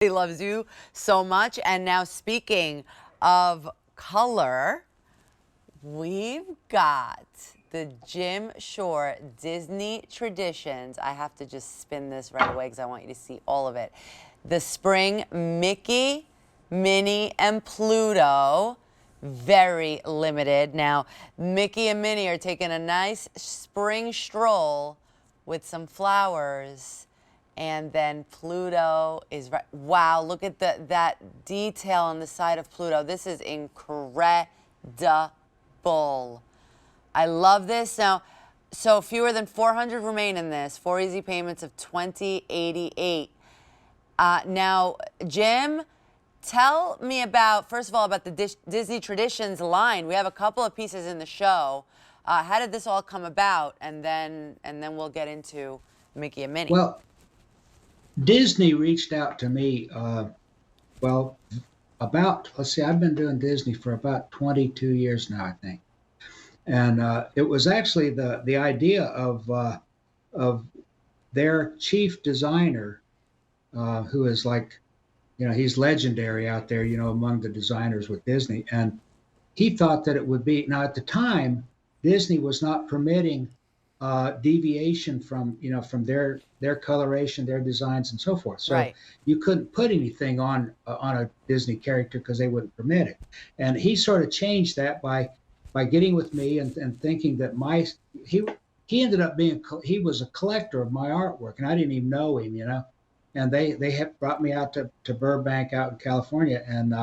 He loves you so much. And now, speaking of color, we've got the Jim Shore Disney Traditions. I have to just spin this right away because I want you to see all of it. The spring Mickey, Minnie, and Pluto. Very limited. Now, Mickey and Minnie are taking a nice spring stroll with some flowers. And then Pluto is right. Wow, look at that detail on the side of Pluto. This is incredible. I love this. Now, so fewer than 400 remain in this. 4 easy payments of $20.88. Now, Jim, tell me about, first of all, about the Disney Traditions line. We have a couple of pieces in the show. How did this all come about? And then we'll get into Mickey and Minnie. Well, Disney reached out to me. Well, let's see, I've been doing Disney for about 22 years now, I think. And it was actually the idea of their chief designer, who is like, he's legendary out there, among the designers with Disney. And he thought that it would be, now at the time, Disney was not permitting deviation from their coloration, their designs, and so forth. So Right. you couldn't put anything on a Disney character because they wouldn't permit it. And he sort of changed that by getting with me and thinking that he ended up he was a collector of my artwork, and I didn't even know him. And they had brought me out to Burbank out in California, and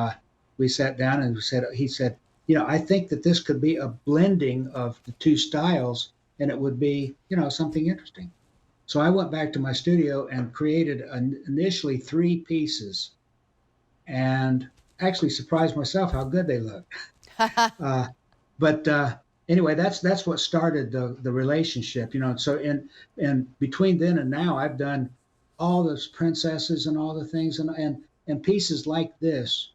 we sat down and he said, I think that this could be a blending of the two styles, and it would be, something interesting. So I went back to my studio and created initially 3 pieces, and actually surprised myself how good they looked. But anyway, that's what started the relationship. So in between then and now, I've done all those princesses and all the things, and pieces like this,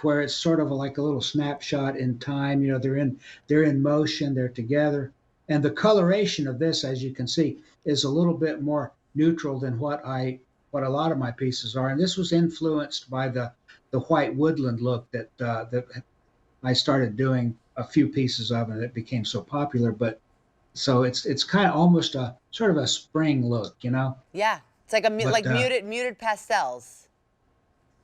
where it's sort of like a little snapshot in time. They're in motion, they're together, and the coloration of this, as you can see, is a little bit more neutral than what a lot of my pieces are. And this was influenced by the white woodland look that I started doing a few pieces of, and it became so popular. But so it's kind of almost a sort of a spring look. Yeah, it's like But muted pastels.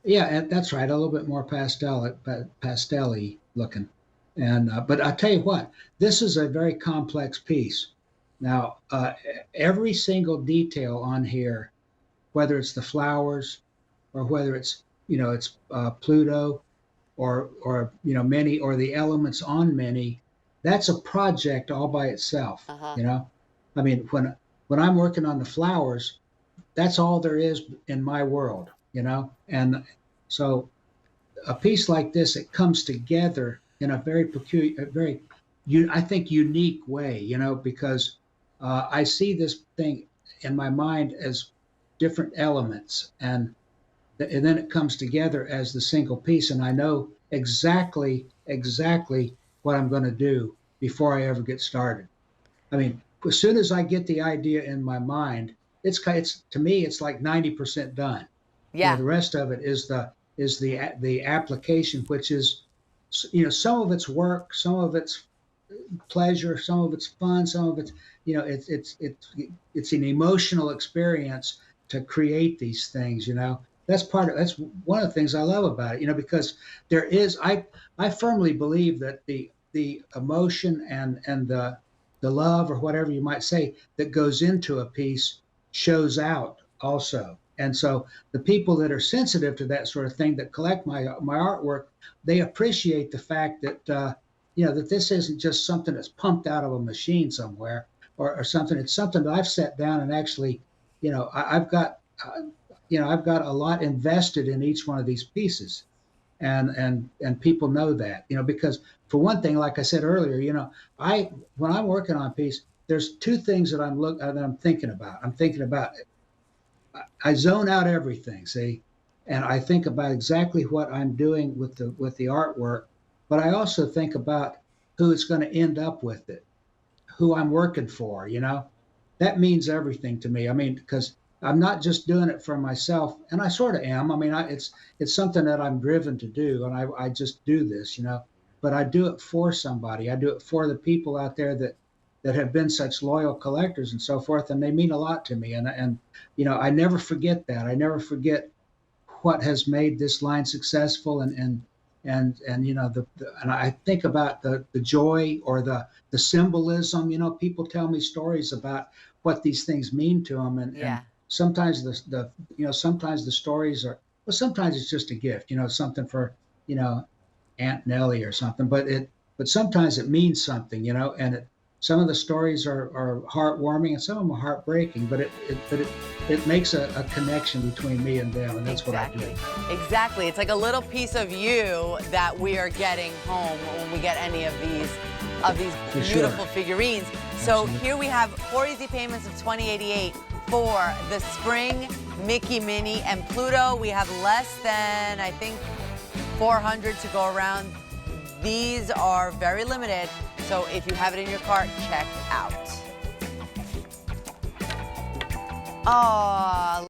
yeah, and that's right, a little bit more pastel-y looking. And but I tell you what, this is a very complex piece. Now, every single detail on here, whether it's the flowers or whether it's Pluto, or Minnie, or the elements on Minnie, that's a project all by itself. Uh-huh. I mean, when I'm working on the flowers, that's all there is in my world. And so a piece like this, it comes together in a very peculiar, I think, unique way. Because I see this thing in my mind as different elements, and then it comes together as the single piece, and I know exactly what I'm going to do before I ever get started. I mean, as soon as I get the idea in my mind, it's to me, it's like 90% done. Yeah. The rest of it is the application, which is, some of it's work, some of it's pleasure, some of it's fun, some of it's, it's an emotional experience to create these things. That's one of the things I love about it. Because I firmly believe that the emotion and the love, or whatever you might say, that goes into a piece shows out also. And so the people that are sensitive to that sort of thing, that collect my artwork, they appreciate the fact that that this isn't just something that's pumped out of a machine somewhere, or something. It's something that I've sat down and actually, I've got I've got a lot invested in each one of these pieces, and people know that, because, for one thing, like I said earlier, when I'm working on a piece, there's 2 things that I'm thinking about. I zone out everything, see, and I think about exactly what I'm doing with the artwork, but I also think about who it's going to end up with it, who I'm working for. That means everything to me. I mean, because I'm not just doing it for myself, and I sort of am. I mean, it's something that I'm driven to do, and I just do this, you know. But I do it for somebody. I do it for the people out there that have been such loyal collectors and so forth, and they mean a lot to me. And you know, I never forget that. I never forget what has made this line successful, and you know, and I think about the joy or the symbolism. You know, people tell me stories about what these things mean to them, and Yeah, sometimes the you know, sometimes the stories are, well, sometimes it's just a gift, you know, something for, you know, Aunt Nellie or something, but sometimes it means something, you know, and some of the stories are heartwarming and some of them are heartbreaking, but it makes a connection between me and them, and that's what I do. exactly. Exactly. It's like a little piece of you that we are getting home when we get any of these For beautiful sure. figurines. So Absolutely. here we have 4 easy payments of $20.88 for the spring Mickey, Minnie, and Pluto. We have less than, I think, 400 to go around. These are very limited, so if you have it in your cart, check out. Oh.